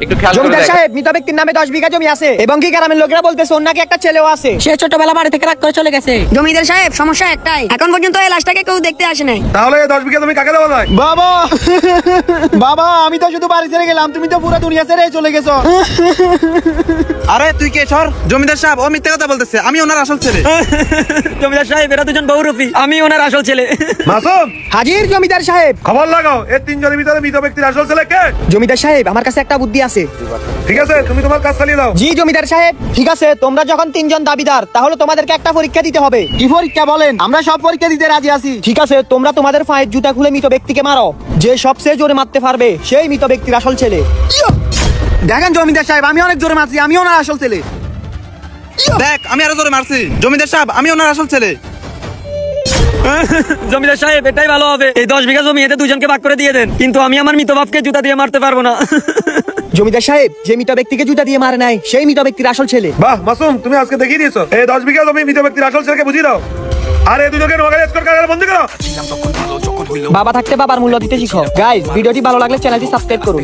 একটু খেয়াল করে জমিদার দেখ। সাহেব, মৃত ব্যক্তির নামে 10 বিঘা জমি আছে এবং কি গ্রামের লোকেরা বলতেছে ওর নাকি একটা ছেলেও আছে। সে ছোটবেলা বাড়ি থেকে রাগ করে চলে গেছে। জমিদার সাহেব, সমস্যা একটাই, এখন পর্যন্ত এই লাশটাকে কেউ দেখতে আসে নাই। তাহলে 10 বিঘা তুমি কাকে দেওয়া যায়? বাবা বাবা, আমি তো শুধু বাড়ি ছেড়ে গেলাম, তুমি তো পুরো দুনিয়া ছেড়ে চলে গেছো। আরে তুই কে সর? জমিদার সাহেব ও মিথ্যা কথা বলতেছে, আমি ওনার আসল ছেলে। জমিদার সাহেব, এরা দুজন বহুরূপী, আমি ওনার আসল ছেলে। মাসুম, হাজির জমিদার সাহেব। খবর লাগাও এই তিনজনের ভিতরে মৃত ব্যক্তির আসল ছেলে কে? জমিদার সাহেব, আমার কাছে একটা বুদ্ধি আছে। ঠিক আছে, তুমি তোমার কাজ চালিয়ে দাও। জি জমিদার সাহেব, ঠিক আছে। তোমরা যখন তিনজন দাবিদার, তাহলে তোমাদেরকে একটা পরীক্ষা দিতে হবে। কি পরীক্ষা বলেন? আমরা সব পরীক্ষা দিতে রাজি আছি। ঠিক আছে, তোমরা তোমাদের পায়ের জুতা খুলে মৃত ব্যক্তিকে মারো। যে সবচেয়ে জোরে মারতে পারবে সেই মৃত ব্যক্তির আসল ছেলে। দেখেন জমিদার সাহেব, আমি অনেক জোরে মারছি, আমি ওনার আসল ছেলে। দেখ, আমি আরো জোরে মারছি। জমিদার সাহেব, আমি ওনার আসল ছেলে। জমিদার সাহেব, এটাই ভালো হবে। এই 10 বিঘা জমি এতে দুজনকে ভাগ করে দিয়ে দেন, কিন্তু আমি আমার মৃত বাপকে জুতা দিয়ে মারতে পারবো না। জমিদার সাহেব, যে মৃত ব্যক্তিকে জুতা দিয়ে মারে নাই সেই মৃত ব্যক্তির আসল ছেলে। বাহ মাসুম, তুমি আজকে দেখিয়ে দিয়েছো। এই 10 বিঘা জমি মৃত ব্যক্তির আসল ছেলেকে বুঝিয়ে দাও। আর এই দুজনকে নোয়াখালী এসকর্ট কারাগারে বন্দী করো। বাবা থাকতে বাবার মূল্য দিতে শিখো। গাইস, ভিডিওটি ভালো লাগলে চ্যানেলটি সাবস্ক্রাইব করুন।